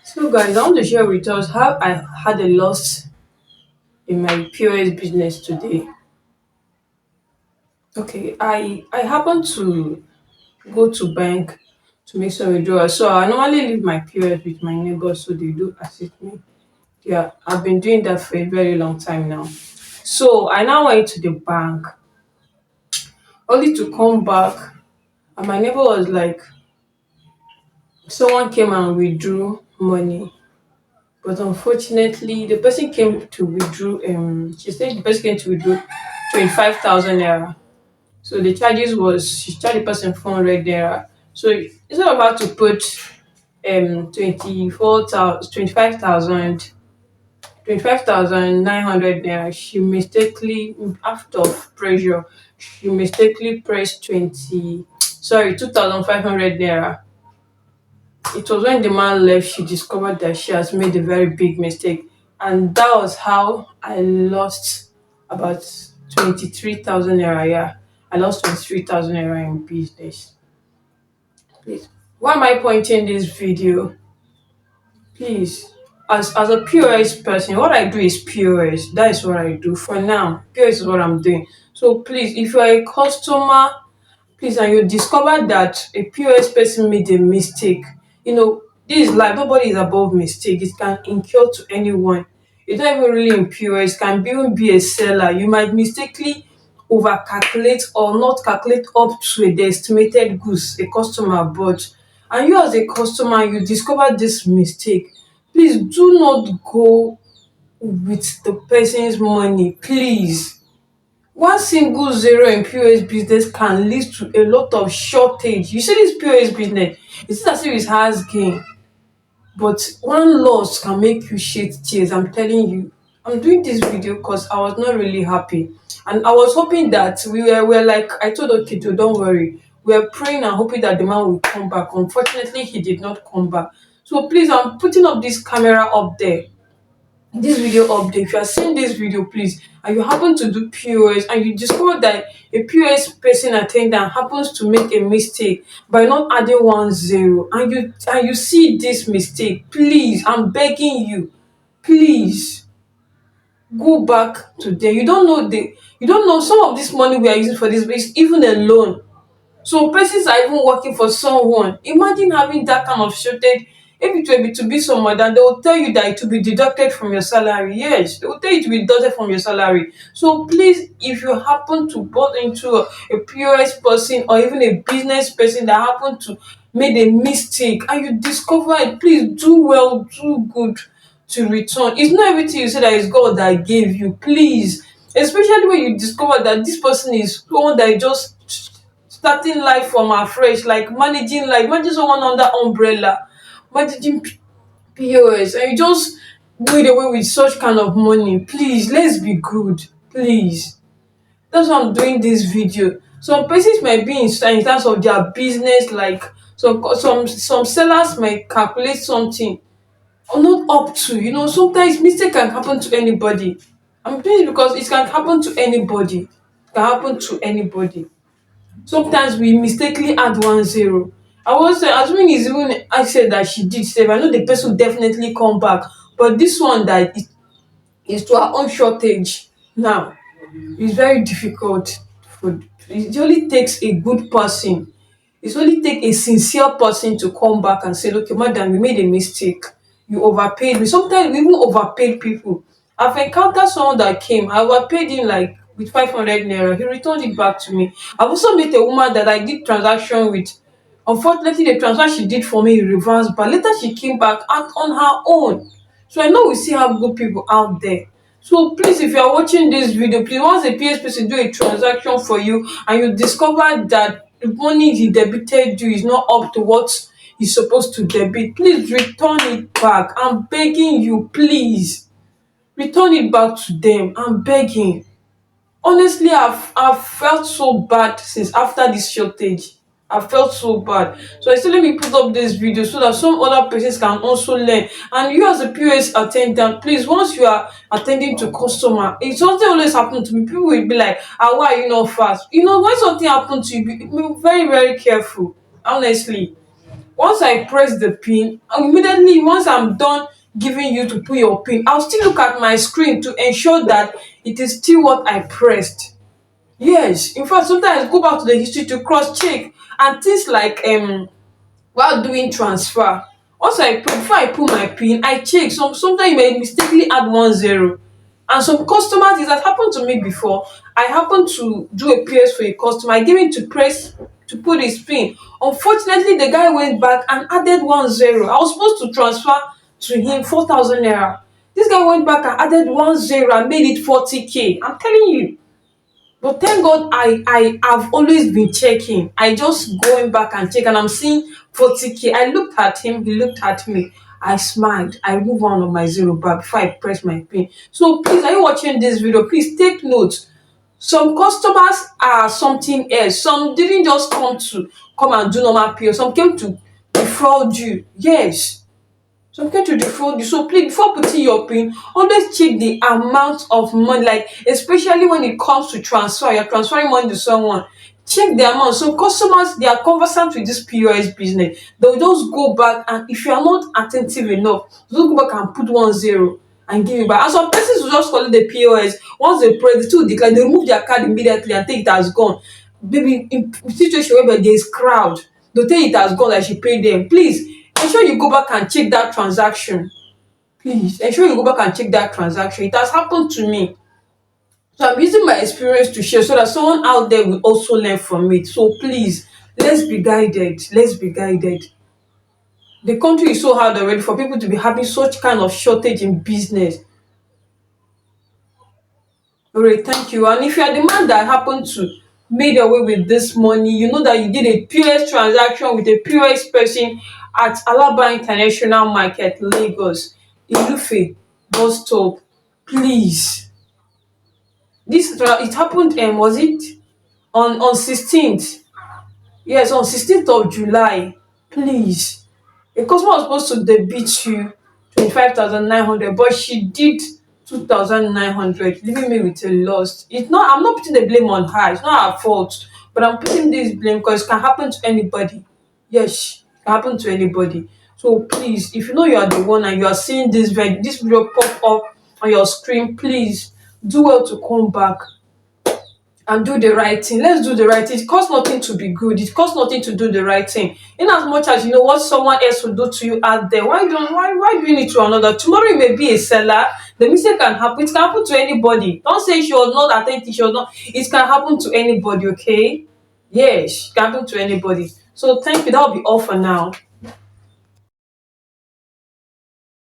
So, guys, I want to share with us how I had a loss in my POS business today. Okay, I happened to go to bank to make some withdrawal. So I normally leave my POS with my neighbors, so they do assist me. Yeah, I've been doing that for a very long time now. So I now went to the bank, only to come back, and my neighbor was like, someone came and withdrew money. But unfortunately, the person came to withdraw. She said the person came to withdraw 25,000 naira. So the charges was she charged the person 400 naira. So instead of her to put 24,000, 25,900 naira, she mistakenly, out of pressure, she mistakenly pressed 2,500 naira. It was when the man left she discovered that she has made a very big mistake, and that was how I lost about 23,000 naira. Yeah, I lost 23,000 naira in business. Please, why am I pointing this video? Please, as a POS person, what I do is POS. That is what I do for now. POS is what I'm doing. So please, if you are a customer, please, and you discover that a POS person made a mistake, this is life. Nobody is above mistake. It can incur to anyone. It's not even really in POS. It can even be a seller. You might mistakenly over calculate or not calculate up to the estimated goods a customer bought, and you as a customer you discover this mistake. Please do not go with the person's money, please. One single zero in POS business can lead to a lot of shortage. You see this POS business, it's as if it has gain, but one loss can make you shed tears. I'm telling you. I'm doing this video because I was not really happy. And I was hoping that we were like, I told Okito, don't worry. We were praying and hoping that the man will come back. Unfortunately, he did not come back. So please, I'm putting up this camera up there, this video update. If you are seeing this video, please, and you happen to do POS and you discover that a POS person attendant happens to make a mistake by not adding 10, and you see this mistake, please, I'm begging you, please go back to them. You don't know some of this money we are using for this is even a loan. So persons are even working for someone. Imagine having that kind of shortage. If it were to be someone, that they will tell you that it will be deducted from your salary. Yes, they will tell you to be deducted from your salary. So please, if you happen to bought into a POS person or even a business person that happen to made a mistake and you discover it, please do well, do good to return. It's not everything you say that is God that gave you. Please, especially when you discover that this person is someone that is just starting life from afresh, like managing someone under umbrella, managing POS, and you just do it away with such kind of money. Please, let's be good. Please. That's why I'm doing this video. Some persons might be in terms of their business, like some sellers might calculate something or not up to. Sometimes mistake can happen to anybody. I'm doing it because it can happen to anybody. It can happen to anybody. Sometimes we mistakenly add 10. I was assuming it's even I said that she did save. I know the person will definitely come back, but this one that is to her own shortage now. It's very difficult. It only takes a good person. It only takes a sincere person to come back and say, "Okay, madam, we made a mistake. You overpaid me." Sometimes we even overpaid people. I've encountered someone that came. I overpaid him like with 500 naira. He returned it back to me. I've also met a woman that I did transaction with. Unfortunately, the transaction she did for me reversed, but later she came back and on her own. So I know we still have good people out there. So please, if you are watching this video, please, once a PS person do a transaction for you and you discover that the money he debited you is not up to what he's supposed to debit, please return it back. I'm begging you, please. Return it back to them. I'm begging. Honestly, I've felt so bad since after this shortage. I felt so bad. So I said, let me put up this video so that some other persons can also learn. And you as a POS attendant, please, once you are attending to customer, if something always happen to me, people will be like, why are you not fast? When something happens to you, be very, very careful. Honestly. Once I press the pin, immediately once I'm done giving you to put your pin, I'll still look at my screen to ensure that it is still what I pressed. Yes, in fact, sometimes go back to the history to cross check and things like while doing transfer. Once before I put my pin, I check. Sometimes you may mistakenly add 10, and some customers, it has happened to me before. I happened to do a PS for a customer. I gave him to press to put his pin. Unfortunately, the guy went back and added 10. I was supposed to transfer to him 4,000 naira. This guy went back and added 10 and made it 40K. I'm telling you. But thank God I have always been checking. I just going back and check and I'm seeing 40K. I looked at him, he looked at me. I smiled. I removed one of my zero back before I press my pin. So please, are you watching this video? Please take note. Some customers are something else. Some didn't just come and do normal pay. Some came to defraud you. Yes. Some get to defraud you. So please, before putting your pin, always check the amount of money, like especially when it comes to transfer, you're transferring money to someone. Check the amount. So customers, they are conversant with this POS business. They'll just go back, and if you are not attentive enough, they'll go back and put 10 and give you back. And some persons will just call it the POS. Once they press the two decline, they remove their card immediately and think it has gone. Maybe in situation where there is crowd, they'll tell you it has gone, that she paid them. Please ensure you go back and check that transaction. Please ensure you go back and check that transaction. It has happened to me. So I'm using my experience to share so that someone out there will also learn from it. So please, let's be guided. Let's be guided. The country is so hard already for people to be having such kind of shortage in business. Alright, thank you. And if you are the man that happened to made away with this money, you know that you did a POS transaction with a POS person at Alaba International Market, Lagos, Ilufe bus stop. Please, it happened. Was it on 16th? Yes, on 16th of July. Please, a customer was supposed to debit you 25,900, but she did 2,900, leaving me with a loss. It's not. I'm not putting the blame on her. It's not her fault. But I'm putting this blame because it can happen to anybody. Yes, it can happen to anybody. So please, if you know you are the one and you are seeing this video pop up on your screen, please do well to come back and do the right thing. Let's do the right thing. It costs nothing to be good. It costs nothing to do the right thing. In as much as you know what someone else will do to you out there, why doing it to another? Tomorrow you may be a seller. The mistake can happen. It can happen to anybody. Don't say she was not attentive. She was not. It can happen to anybody. Okay? Yes, it can happen to anybody. So thank you. That will be all for now.